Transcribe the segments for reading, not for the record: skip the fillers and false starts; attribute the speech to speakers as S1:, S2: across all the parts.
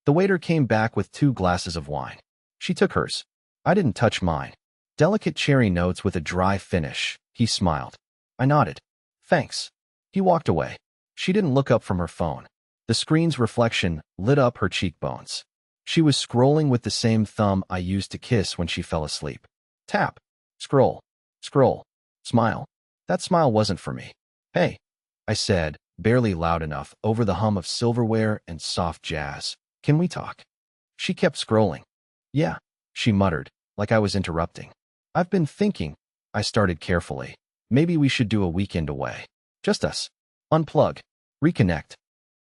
S1: The waiter came back with 2 glasses of wine. She took hers. I didn't touch mine. Delicate cherry notes with a dry finish. He smiled. I nodded. Thanks. He walked away. She didn't look up from her phone. The screen's reflection lit up her cheekbones. She was scrolling with the same thumb I used to kiss when she fell asleep. Tap. Scroll. Scroll. Smile. That smile wasn't for me. Hey, I said, barely loud enough over the hum of silverware and soft jazz. Can we talk? She kept scrolling. Yeah, she muttered, like I was interrupting. I've been thinking, I started carefully. Maybe we should do a weekend away. Just us. Unplug. Reconnect.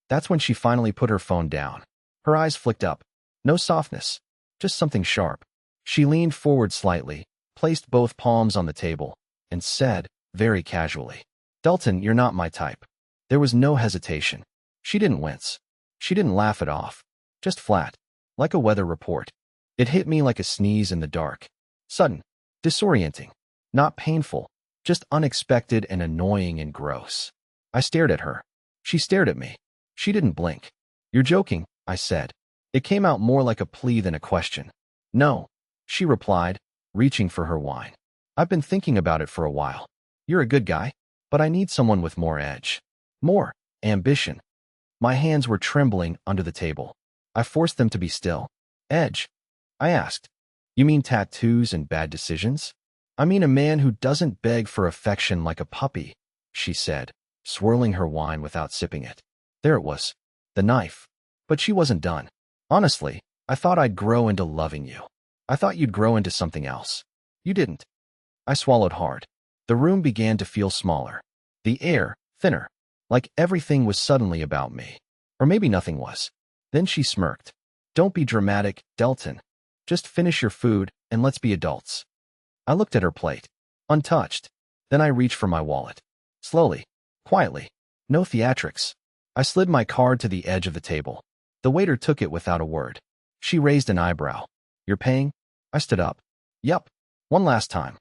S1: That's when she finally put her phone down. Her eyes flicked up. No softness. Just something sharp. She leaned forward slightly, placed both palms on the table, and said, very casually, Delton, you're not my type. There was no hesitation. She didn't wince. She didn't laugh it off. Just flat. Like a weather report. It hit me like a sneeze in the dark. Sudden. Disorienting. Not painful. Just unexpected and annoying and gross. I stared at her. She stared at me. She didn't blink. You're joking, I said. It came out more like a plea than a question. No, she replied, reaching for her wine. I've been thinking about it for a while. You're a good guy, but I need someone with more edge. More ambition. My hands were trembling under the table. I forced them to be still. Edge? I asked. You mean tattoos and bad decisions? I mean a man who doesn't beg for affection like a puppy, she said, swirling her wine without sipping it. There it was. The knife. But she wasn't done. Honestly, I thought I'd grow into loving you. I thought you'd grow into something else. You didn't. I swallowed hard. The room began to feel smaller. The air, thinner. Like everything was suddenly about me. Or maybe nothing was. Then she smirked. Don't be dramatic, Delton. Just finish your food, and let's be adults. I looked at her plate. Untouched. Then I reached for my wallet. Slowly. Quietly. No theatrics. I slid my card to the edge of the table. The waiter took it without a word. She raised an eyebrow. You're paying? I stood up. Yup. One last time.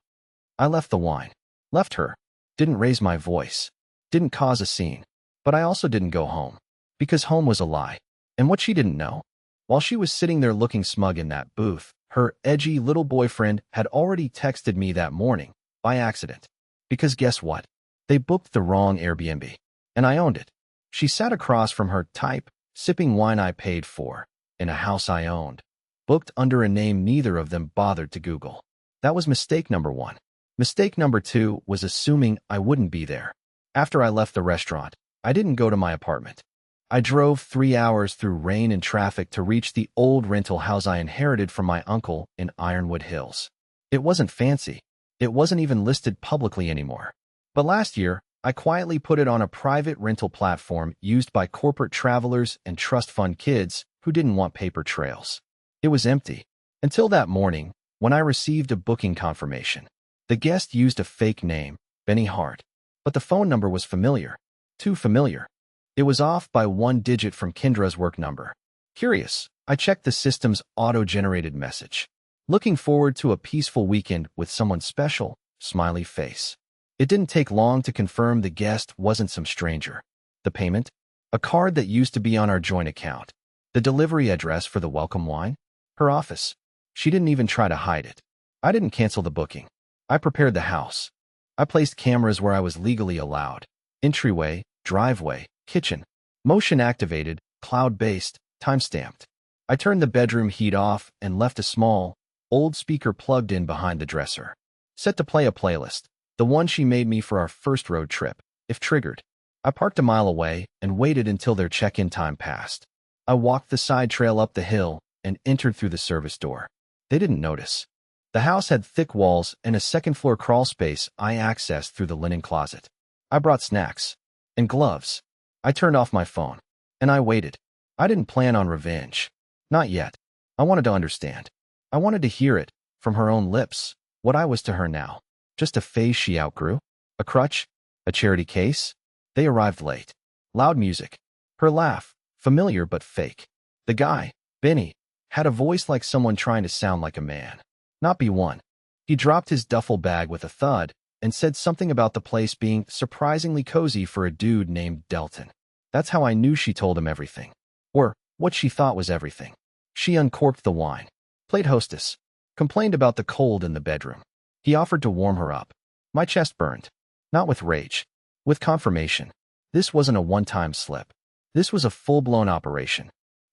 S1: I left the wine. Left her. Didn't raise my voice. Didn't cause a scene. But I also didn't go home. Because home was a lie. And what she didn't know? While she was sitting there looking smug in that booth, her edgy little boyfriend had already texted me that morning, by accident. Because guess what? They booked the wrong Airbnb. And I owned it. She sat across from her type, sipping wine I paid for, in a house I owned. Booked under a name neither of them bothered to Google. That was mistake number 1. Mistake number 2 was assuming I wouldn't be there. After I left the restaurant, I didn't go to my apartment. I drove 3 hours through rain and traffic to reach the old rental house I inherited from my uncle in Ironwood Hills. It wasn't fancy. It wasn't even listed publicly anymore. But last year, I quietly put it on a private rental platform used by corporate travelers and trust fund kids who didn't want paper trails. It was empty. Until that morning, when I received a booking confirmation. The guest used a fake name, Benny Hart. But the phone number was familiar. Too familiar. It was off by 1 digit from Kendra's work number. Curious, I checked the system's auto-generated message. Looking forward to a peaceful weekend with someone special, smiley face. It didn't take long to confirm the guest wasn't some stranger. The payment? A card that used to be on our joint account. The delivery address for the welcome wine? Her office. She didn't even try to hide it. I didn't cancel the booking. I prepared the house. I placed cameras where I was legally allowed. Entryway, driveway, kitchen. Motion activated, cloud-based, time-stamped. I turned the bedroom heat off and left a small, old speaker plugged in behind the dresser. Set to play a playlist, the one she made me for our first road trip, if triggered. I parked a mile away and waited until their check-in time passed. I walked the side trail up the hill and entered through the service door. They didn't notice. The house had thick walls and a second-floor crawl space I accessed through the linen closet. I brought snacks. And gloves. I turned off my phone. And I waited. I didn't plan on revenge. Not yet. I wanted to understand. I wanted to hear it, from her own lips, what I was to her now. Just a phase she outgrew? A crutch? A charity case? They arrived late. Loud music. Her laugh, familiar but fake. The guy, Benny, had a voice like someone trying to sound like a man. Not be one. He dropped his duffel bag with a thud and said something about the place being surprisingly cozy for a dude named Delton. That's how I knew she told him everything. Or what she thought was everything. She uncorked the wine, played hostess, complained about the cold in the bedroom. He offered to warm her up. My chest burned. Not with rage, with confirmation. This wasn't a one-time slip. This was a full-blown operation.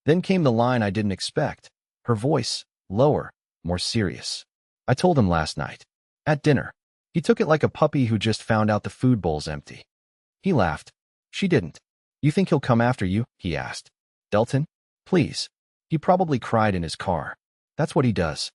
S1: Then came the line I didn't expect. Her voice, lower, more serious. I told him last night. At dinner. He took it like a puppy who just found out the food bowl's empty. He laughed. She didn't. You think he'll come after you? He asked. Delton? Please. He probably cried in his car. That's what he does.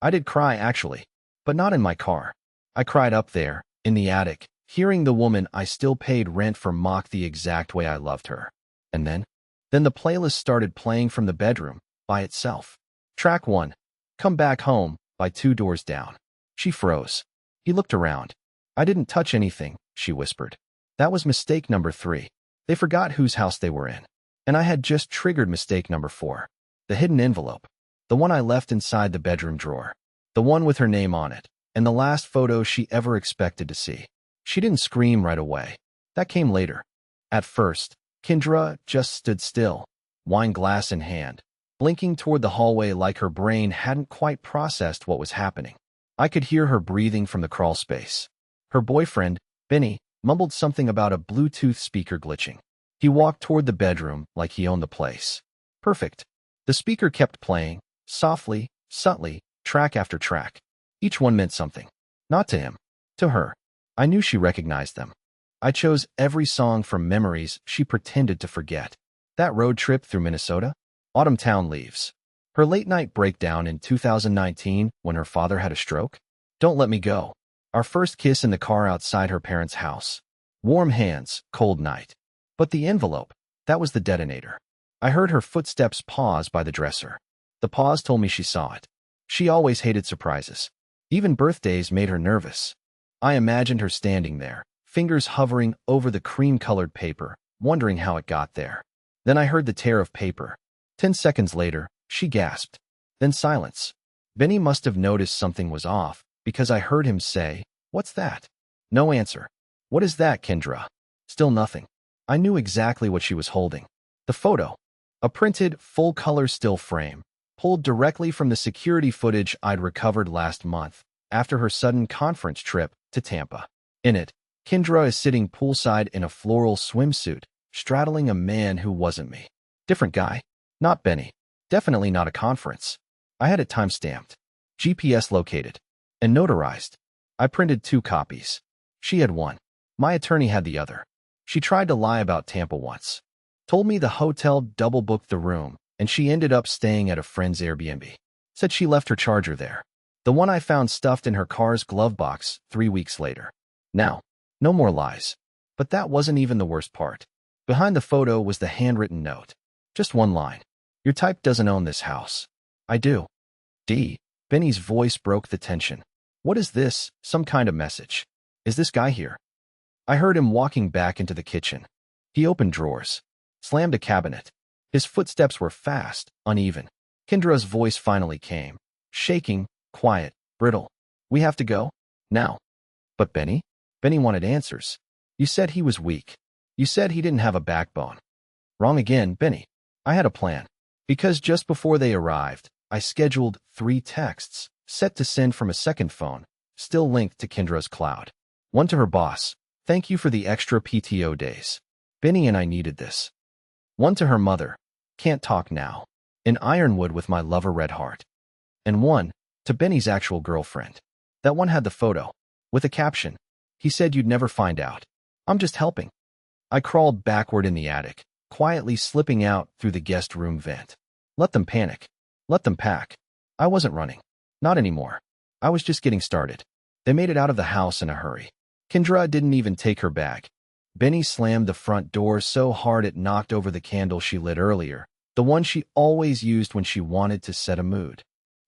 S1: I did cry, actually. But not in my car. I cried up there, in the attic, hearing the woman I still paid rent for mock the exact way I loved her. And then the playlist started playing from the bedroom, by itself. Track 1. Come Back Home, by Two Doors Down. She froze. He looked around. I didn't touch anything, she whispered. That was mistake number 3. They forgot whose house they were in. And I had just triggered mistake number 4. The hidden envelope. The one I left inside the bedroom drawer. The one with her name on it. And the last photo she ever expected to see. She didn't scream right away. That came later. At first, Kendra just stood still, wine glass in hand, blinking toward the hallway like her brain hadn't quite processed what was happening. I could hear her breathing from the crawl space. Her boyfriend, Benny, mumbled something about a Bluetooth speaker glitching. He walked toward the bedroom like he owned the place. Perfect. The speaker kept playing, softly, subtly, track after track. Each one meant something. Not to him. To her. I knew she recognized them. I chose every song from memories she pretended to forget. That road trip through Minnesota? Autumn Town Leaves. Her late-night breakdown in 2019 when her father had a stroke? Don't Let Me Go. Our first kiss in the car outside her parents' house. Warm hands, cold night. But the envelope, that was the detonator. I heard her footsteps pause by the dresser. The pause told me she saw it. She always hated surprises. Even birthdays made her nervous. I imagined her standing there, fingers hovering over the cream-colored paper, wondering how it got there. Then I heard the tear of paper. 10 seconds later, she gasped. Then silence. Benny must have noticed something was off, because I heard him say, "What's that?" No answer. "What is that, Kendra?" Still nothing. I knew exactly what she was holding. The photo. A printed, full-color still frame, pulled directly from the security footage I'd recovered last month, after her sudden conference trip to Tampa. In it, Kendra is sitting poolside in a floral swimsuit, straddling a man who wasn't me. Different guy. Not Benny. Definitely not a conference. I had it time-stamped, GPS located, and notarized. I printed 2 copies. She had one. My attorney had the other. She tried to lie about Tampa once. Told me the hotel double-booked the room, and she ended up staying at a friend's Airbnb. Said she left her charger there. The one I found stuffed in her car's glove box 3 weeks later. Now, no more lies. But that wasn't even the worst part. Behind the photo was the handwritten note. Just one line. Your type doesn't own this house. I do. D. Benny's voice broke the tension. What is this? Some kind of message. Is this guy here? I heard him walking back into the kitchen. He opened drawers. Slammed a cabinet. His footsteps were fast, uneven. Kendra's voice finally came. Shaking, quiet, brittle. We have to go? Now. But Benny? Benny wanted answers. You said he was weak. You said he didn't have a backbone. Wrong again, Benny. I had a plan. Because just before they arrived, I scheduled 3 texts, set to send from a second phone, still linked to Kendra's cloud. One to her boss. Thank you for the extra PTO days. Benny and I needed this. One to her mother. Can't talk now. In Ironwood with my lover Red Heart. And one to Benny's actual girlfriend. That one had the photo. With a caption. He said you'd never find out. I'm just helping. I crawled backward in the attic, quietly slipping out through the guest room vent. Let them panic. Let them pack. I wasn't running. Not anymore. I was just getting started. They made it out of the house in a hurry. Kendra didn't even take her bag. Benny slammed the front door so hard it knocked over the candle she lit earlier, the one she always used when she wanted to set a mood.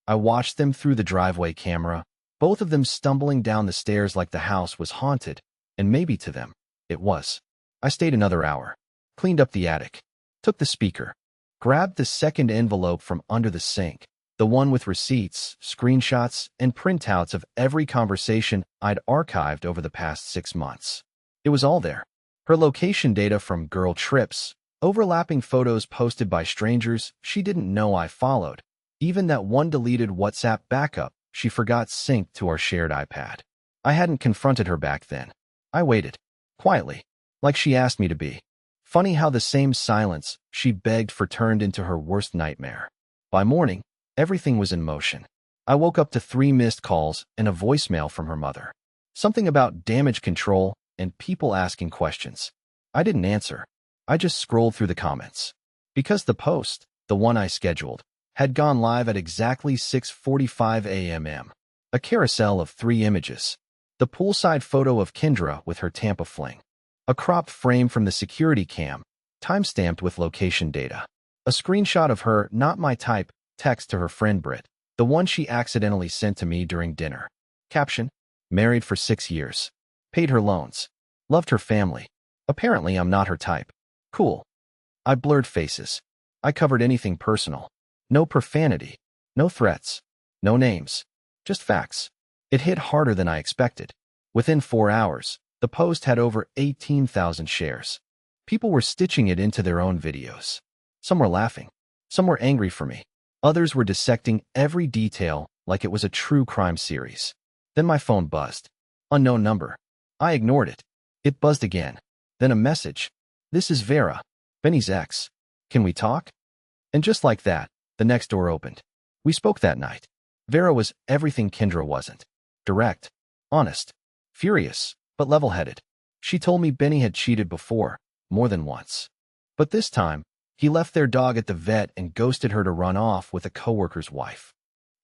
S1: I watched them through the driveway camera, both of them stumbling down the stairs like the house was haunted, and maybe to them, it was. I stayed another hour, cleaned up the attic, took the speaker, grabbed the second envelope from under the sink, the one with receipts, screenshots, and printouts of every conversation I'd archived over the past 6 months. It was all there. Her location data from girl trips, Overlapping photos posted by strangers she didn't know I followed. Even that one deleted WhatsApp backup she forgot synced to our shared iPad. I hadn't confronted her back then. I waited, quietly, like she asked me to be. Funny how the same silence she begged for turned into her worst nightmare. By morning, everything was in motion. I woke up to 3 missed calls and a voicemail from her mother. Something about damage control and people asking questions. I didn't answer. I just scrolled through the comments. Because the post, the one I scheduled, had gone live at exactly 6:45 a.m. A carousel of 3 images. The poolside photo of Kendra with her Tampa fling. A cropped frame from the security cam, timestamped with location data. A screenshot of her not my type text to her friend Britt, the one she accidentally sent to me during dinner. Caption: married for 6 years. Paid her loans. Loved her family. Apparently I'm not her type. Cool. I blurred faces. I covered anything personal. No profanity. No threats. No names. Just facts. It hit harder than I expected. Within 4 hours, the post had over 18,000 shares. People were stitching it into their own videos. Some were laughing. Some were angry for me. Others were dissecting every detail like it was a true crime series. Then my phone buzzed. Unknown number. I ignored it. It buzzed again. Then a message. This is Vera, Benny's ex. Can we talk? And just like that, the next door opened. We spoke that night. Vera was everything Kendra wasn't. Direct, honest, furious, but level-headed. She told me Benny had cheated before, more than once. But this time, he left their dog at the vet and ghosted her to run off with a coworker's wife.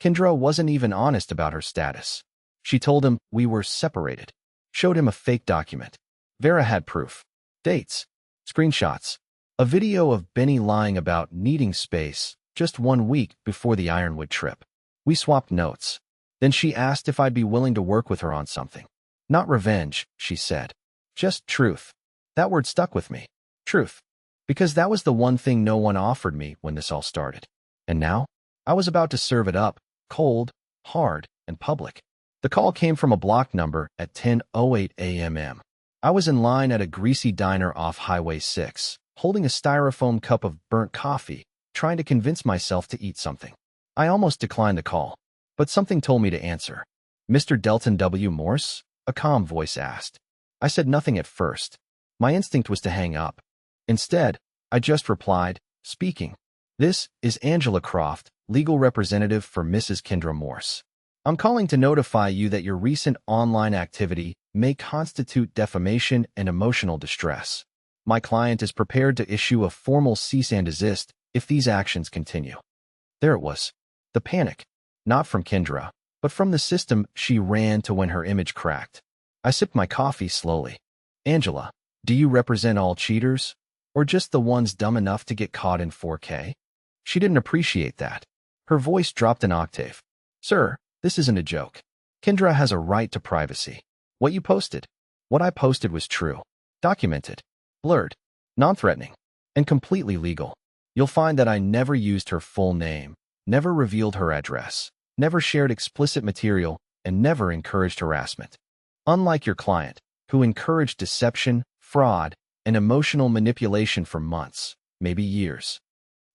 S1: Kendra wasn't even honest about her status. She told him we were separated. Showed him a fake document. Vera had proof. Dates. Screenshots. A video of Benny lying about needing space just 1 week before the Ironwood trip. We swapped notes. Then she asked if I'd be willing to work with her on something. Not revenge, she said. Just truth. That word stuck with me. Truth. Because that was the one thing no one offered me when this all started. And now, I was about to serve it up, cold, hard, and public. The call came from a block number at 10:08 a.m. I was in line at a greasy diner off Highway 6, holding a styrofoam cup of burnt coffee, trying to convince myself to eat something. I almost declined the call, but something told me to answer. Mr. Delton W. Morse? A calm voice asked. I said nothing at first. My instinct was to hang up. Instead, I just replied, speaking. This is Angela Croft, legal representative for Mrs. Kendra Morse. I'm calling to notify you that your recent online activity may constitute defamation and emotional distress. My client is prepared to issue a formal cease and desist if these actions continue. There it was. The panic. Not from Kendra, but from the system she ran to when her image cracked. I sipped my coffee slowly. Angela, do you represent all cheaters? Or just the ones dumb enough to get caught in 4K? She didn't appreciate that. Her voice dropped an octave. Sir, this isn't a joke. Kendra has a right to privacy. What you posted. What I posted was true. Documented. Blurred. Non-threatening. And completely legal. You'll find that I never used her full name, never revealed her address, never shared explicit material, and never encouraged harassment. Unlike your client, who encouraged deception, fraud, and emotional manipulation for months, maybe years.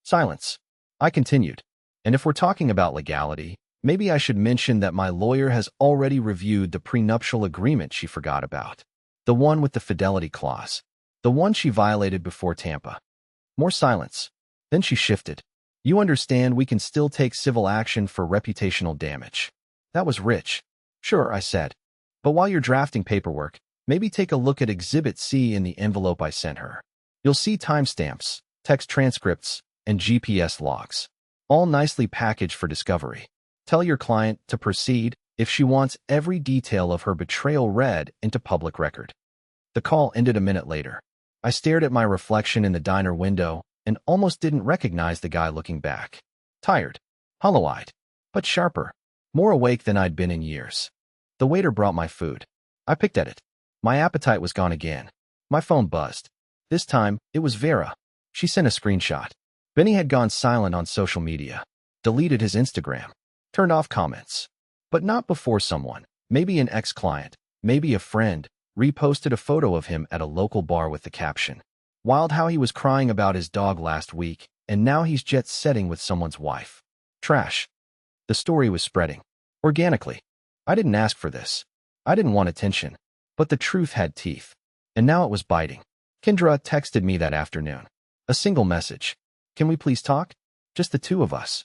S1: Silence. I continued. And if we're talking about legality, maybe I should mention that my lawyer has already reviewed the prenuptial agreement she forgot about. The one with the fidelity clause. The one she violated before Tampa. More silence. Then she shifted. You understand we can still take civil action for reputational damage. That was rich. Sure, I said. But while you're drafting paperwork, maybe take a look at Exhibit C in the envelope I sent her. You'll see timestamps, text transcripts, and GPS logs. All nicely packaged for discovery. Tell your client to proceed if she wants every detail of her betrayal read into public record. The call ended a minute later. I stared at my reflection in the diner window and almost didn't recognize the guy looking back. Tired, hollow-eyed, but sharper, more awake than I'd been in years. The waiter brought my food. I picked at it. My appetite was gone again. My phone buzzed. This time, it was Vera. She sent a screenshot. Benny had gone silent on social media, deleted his Instagram, turned off comments. But not before someone, maybe an ex-client, maybe a friend, reposted a photo of him at a local bar with the caption, Wild how he was crying about his dog last week, and now he's jet-setting with someone's wife. Trash. The story was spreading. Organically. I didn't ask for this. I didn't want attention. But the truth had teeth. And now it was biting. Kendra texted me that afternoon. A single message. Can we please talk? Just the two of us.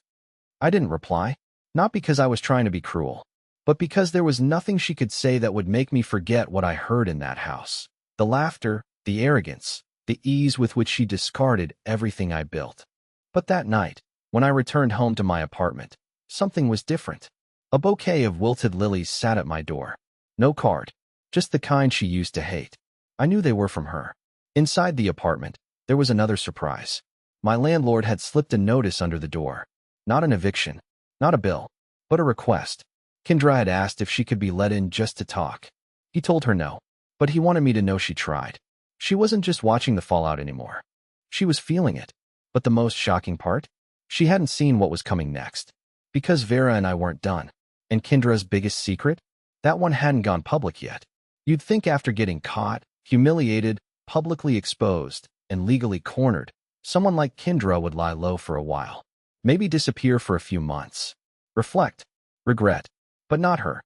S1: I didn't reply. Not because I was trying to be cruel, but because there was nothing she could say that would make me forget what I heard in that house. The laughter, the arrogance, the ease with which she discarded everything I built. But that night, when I returned home to my apartment, something was different. A bouquet of wilted lilies sat at my door. No card, just the kind she used to hate. I knew they were from her. Inside the apartment, there was another surprise. My landlord had slipped a notice under the door. Not an eviction, not a bill, but a request. Kendra had asked if she could be let in just to talk. He told her no, but he wanted me to know she tried. She wasn't just watching the fallout anymore. She was feeling it. But the most shocking part? She hadn't seen what was coming next. Because Vera and I weren't done. And Kendra's biggest secret? That one hadn't gone public yet. You'd think after getting caught, humiliated, publicly exposed, and legally cornered, someone like Kendra would lie low for a while. Maybe disappear for a few months. Reflect. Regret. But not her.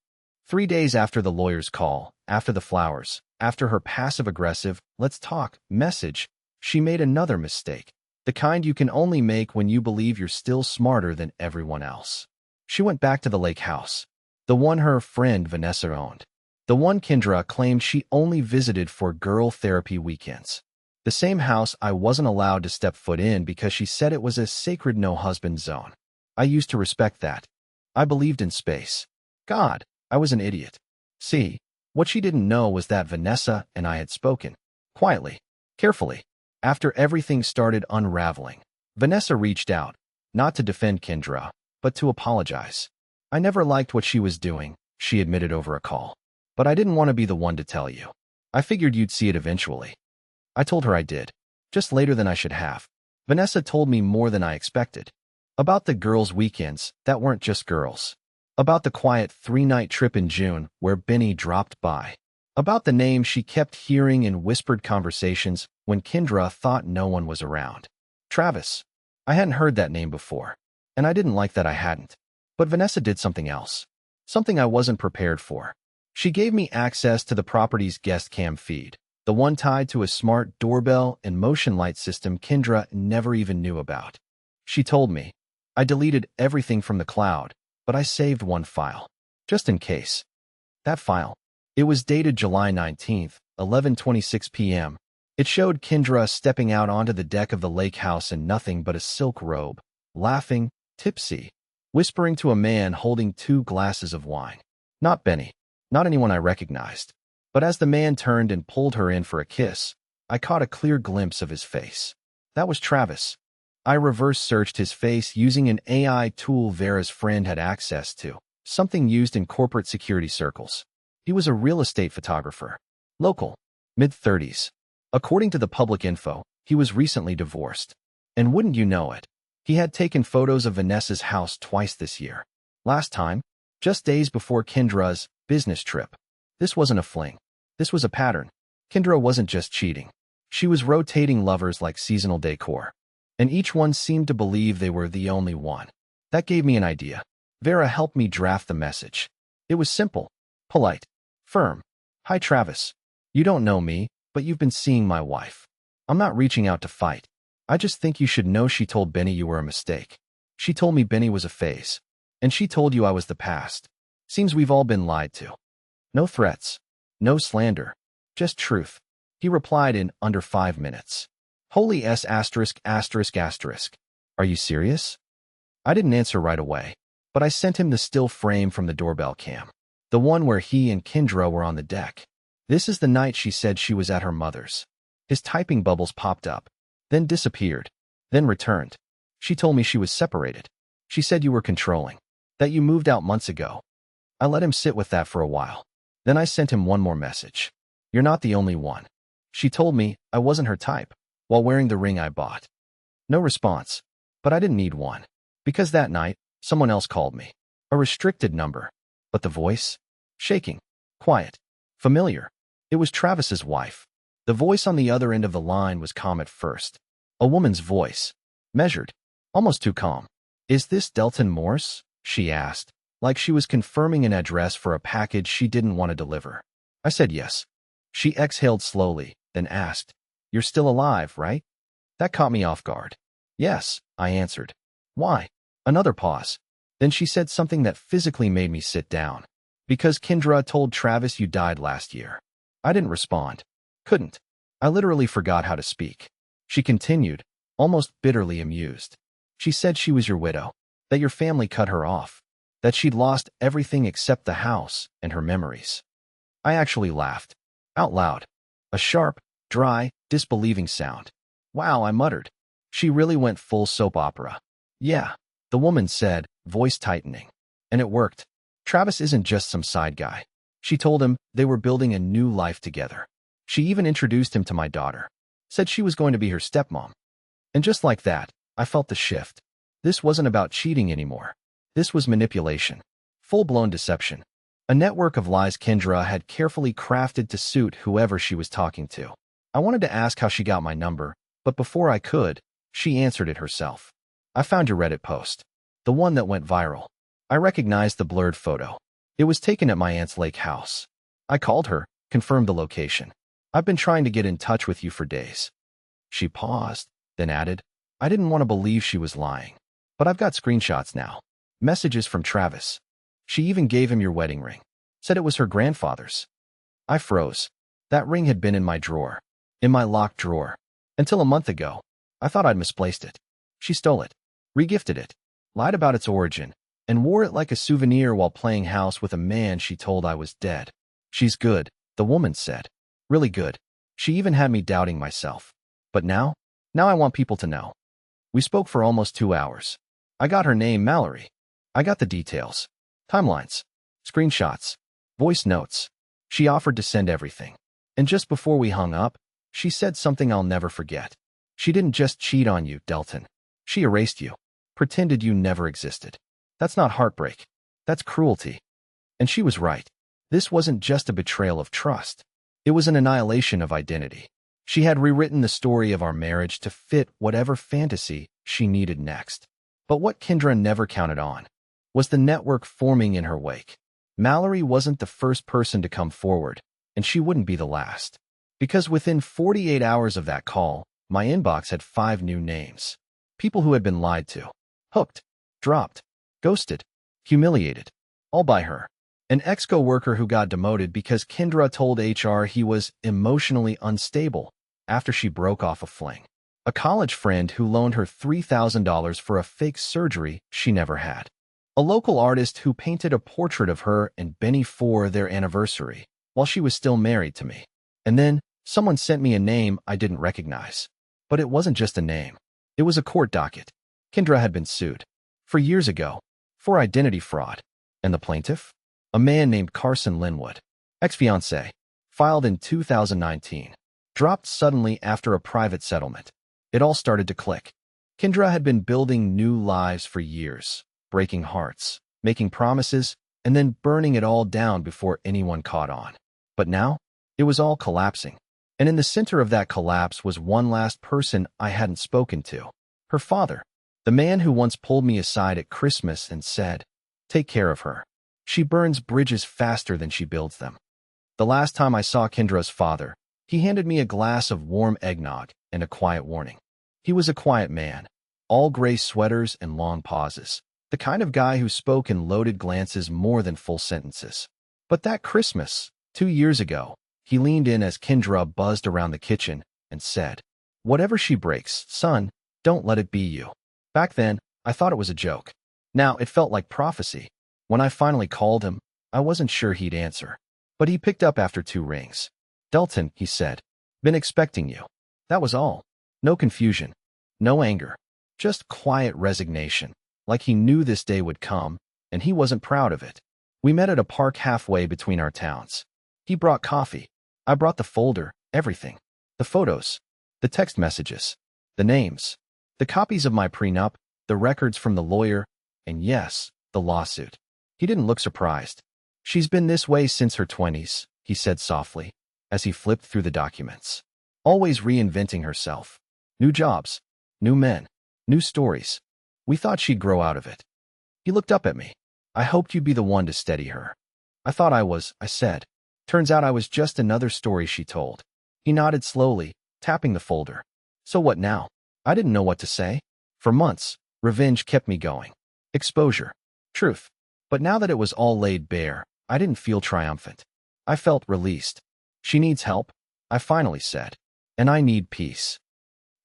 S1: 3 days after the lawyer's call, after the flowers, after her passive-aggressive, let's talk, message, she made another mistake. The kind you can only make when you believe you're still smarter than everyone else. She went back to the lake house. The one her friend Vanessa owned. The one Kendra claimed she only visited for girl therapy weekends. The same house I wasn't allowed to step foot in because she said it was a sacred no-husband zone. I used to respect that. I believed in space. God, I was an idiot. See, what she didn't know was that Vanessa and I had spoken. Quietly. Carefully. After everything started unraveling, Vanessa reached out, not to defend Kendra, but to apologize. I never liked what she was doing, she admitted over a call. But I didn't want to be the one to tell you. I figured you'd see it eventually. I told her I did. Just later than I should have. Vanessa told me more than I expected. About the girls' weekends that weren't just girls. About the quiet 3-night trip in June where Benny dropped by. About the name she kept hearing in whispered conversations when Kendra thought no one was around. Travis. I hadn't heard that name before, and I didn't like that I hadn't. But Vanessa did something else. Something I wasn't prepared for. She gave me access to the property's guest cam feed, the one tied to a smart doorbell and motion light system Kendra never even knew about. She told me. I deleted everything from the cloud, but I saved one file. Just in case. That file. It was dated July 19th, 11:26 p.m. It showed Kendra stepping out onto the deck of the lake house in nothing but a silk robe, laughing, tipsy, whispering to a man holding 2 glasses of wine. Not Benny. Not anyone I recognized. But as the man turned and pulled her in for a kiss, I caught a clear glimpse of his face. That was Travis. I reverse-searched his face using an AI tool Vera's friend had access to, something used in corporate security circles. He was a real estate photographer. Local. Mid-30s. According to the public info, he was recently divorced. And wouldn't you know it, he had taken photos of Vanessa's house twice this year. Last time, just days before Kendra's business trip. This wasn't a fling. This was a pattern. Kendra wasn't just cheating. She was rotating lovers like seasonal decor. And each one seemed to believe they were the only one. That gave me an idea. Vera helped me draft the message. It was simple, polite, firm. Hi Travis. You don't know me, but you've been seeing my wife. I'm not reaching out to fight. I just think you should know she told Benny you were a mistake. She told me Benny was a phase. And she told you I was the past. Seems we've all been lied to. No threats. No slander. Just truth. He replied in under 5 minutes. Holy S*******. Are you serious? I didn't answer right away, but I sent him the still frame from the doorbell cam. The one where he and Kendra were on the deck. This is the night she said she was at her mother's. His typing bubbles popped up, then disappeared, then returned. She told me she was separated. She said you were controlling, that you moved out months ago. I let him sit with that for a while. Then I sent him one more message. You're not the only one. She told me I wasn't her type, while wearing the ring I bought. No response, but I didn't need one. Because that night, someone else called me. A restricted number. But the voice? Shaking. Quiet. Familiar. It was Travis's wife. The voice on the other end of the line was calm at first. A woman's voice. Measured. Almost too calm. "Is this Delton Morse?" she asked, like she was confirming an address for a package she didn't want to deliver. I said yes. She exhaled slowly, then asked, "You're still alive, right?" That caught me off guard. "Yes," I answered. "Why?" Another pause. Then she said something that physically made me sit down. "Because Kendra told Travis you died last year." I didn't respond. Couldn't. I literally forgot how to speak. She continued, almost bitterly amused. "She said she was your widow, that your family cut her off, that she'd lost everything except the house and her memories." I actually laughed. Out loud. A sharp, dry, disbelieving sound. "Wow," I muttered. "She really went full soap opera." "Yeah," the woman said, voice tightening. "And it worked. Travis isn't just some side guy." She told him they were building a new life together. She even introduced him to my daughter. Said she was going to be her stepmom. And just like that, I felt the shift. This wasn't about cheating anymore. This was manipulation. Full-blown deception. A network of lies Kendra had carefully crafted to suit whoever she was talking to. I wanted to ask how she got my number, but before I could, she answered it herself. "I found your Reddit post. The one that went viral." I recognized the blurred photo. It was taken at my aunt's lake house. I called her, confirmed the location. "I've been trying to get in touch with you for days." She paused, then added, "I didn't want to believe she was lying. But I've got screenshots now. Messages from Travis. She even gave him your wedding ring. Said it was her grandfather's." I froze. That ring had been in my drawer. In my locked drawer. Until a month ago. I thought I'd misplaced it. She stole it. Regifted it. Lied about its origin. And wore it like a souvenir while playing house with a man she told I was dead. "She's good," the woman said. "Really good. She even had me doubting myself. But now I want people to know." We spoke for almost 2 hours. I got her name, Mallory. I got the details. Timelines. Screenshots. Voice notes. She offered to send everything. And just before we hung up, she said something I'll never forget. "She didn't just cheat on you, Delton. She erased you. Pretended you never existed. That's not heartbreak. That's cruelty." And she was right. This wasn't just a betrayal of trust. It was an annihilation of identity. She had rewritten the story of our marriage to fit whatever fantasy she needed next. But what Kendra never counted on was the network forming in her wake. Mallory wasn't the first person to come forward, and she wouldn't be the last. Because within 48 hours of that call, my inbox had 5 new names. People who had been lied to, hooked, dropped, ghosted, humiliated, all by her. An ex-co-worker who got demoted because Kendra told HR he was emotionally unstable after she broke off a fling. A college friend who loaned her $3,000 for a fake surgery she never had. A local artist who painted a portrait of her and Benny for their anniversary while she was still married to me. And then someone sent me a name I didn't recognize. But it wasn't just a name. It was a court docket. Kendra had been sued. For years ago. For identity fraud. And the plaintiff? A man named Carson Linwood. Ex-fiancé. Filed in 2019. Dropped suddenly after a private settlement. It all started to click. Kendra had been building new lives for years. Breaking hearts. Making promises. And then burning it all down before anyone caught on. But now, it was all collapsing. And in the center of that collapse was one last person I hadn't spoken to. Her father. The man who once pulled me aside at Christmas and said, "Take care of her. She burns bridges faster than she builds them." The last time I saw Kendra's father, he handed me a glass of warm eggnog and a quiet warning. He was a quiet man. All gray sweaters and long pauses. The kind of guy who spoke in loaded glances more than full sentences. But that Christmas, 2 years ago, he leaned in as Kendra buzzed around the kitchen and said, "Whatever she breaks, son, don't let it be you." Back then, I thought it was a joke. Now it felt like prophecy. When I finally called him, I wasn't sure he'd answer. But he picked up after 2 rings. "Delton," he said, "been expecting you." That was all. No confusion. No anger. Just quiet resignation. Like he knew this day would come, and he wasn't proud of it. We met at a park halfway between our towns. He brought coffee. I brought the folder, everything. The photos. The text messages. The names. The copies of my prenup. The records from the lawyer. And yes, the lawsuit. He didn't look surprised. "She's been this way since her 20s, he said softly, as he flipped through the documents. always reinventing herself. New jobs, new men, new stories. We thought she'd grow out of it. He looked up at me. I hoped you'd be the one to steady her. I thought I was, I said. Turns out I was just another story she told. He nodded slowly, tapping the folder. So what now? I didn't know what to say. For months, revenge kept me going. Exposure. Truth. But now that it was all laid bare, I didn't feel triumphant. I felt released. She needs help, I finally said. And I need peace.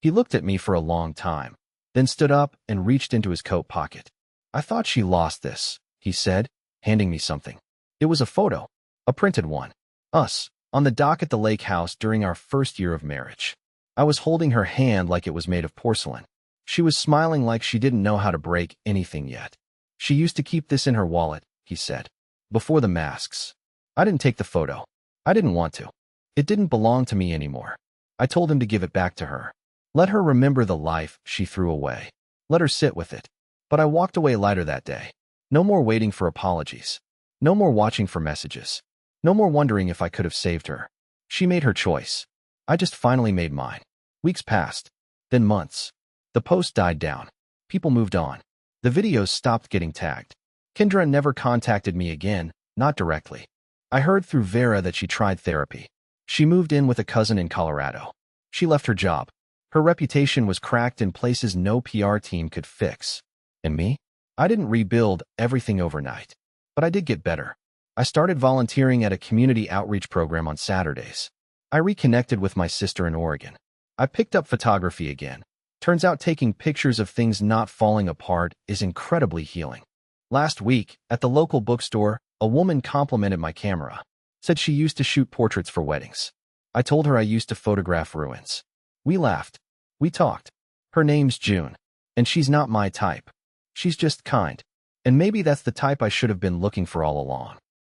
S1: He looked at me for a long time, then stood up and reached into his coat pocket. I thought she lost this, he said, handing me something. It was a photo, a printed one. Us, on the dock at the lake house during our first year of marriage. I was holding her hand like it was made of porcelain. She was smiling like she didn't know how to break anything yet. She used to keep this in her wallet, he said. Before the masks. I didn't take the photo. I didn't want to. It didn't belong to me anymore. I told him to give it back to her. Let her remember the life she threw away. Let her sit with it. But I walked away lighter that day. No more waiting for apologies. No more watching for messages. No more wondering if I could have saved her. She made her choice. I just finally made mine. Weeks passed. Then months. The post died down. People moved on. The videos stopped getting tagged. Kendra never contacted me again, not directly. I heard through Vera that she tried therapy. She moved in with a cousin in Colorado. She left her job. Her reputation was cracked in places no PR team could fix. And me? I didn't rebuild everything overnight. But I did get better. I started volunteering at a community outreach program on Saturdays. I reconnected with my sister in Oregon. I picked up photography again. Turns out taking pictures of things not falling apart is incredibly healing. Last week, at the local bookstore, a woman complimented my camera. Said she used to shoot portraits for weddings. I told her I used to photograph ruins. We laughed. We talked. Her name's June. And she's not my type. She's just kind. And maybe that's the type I should have been looking for all along.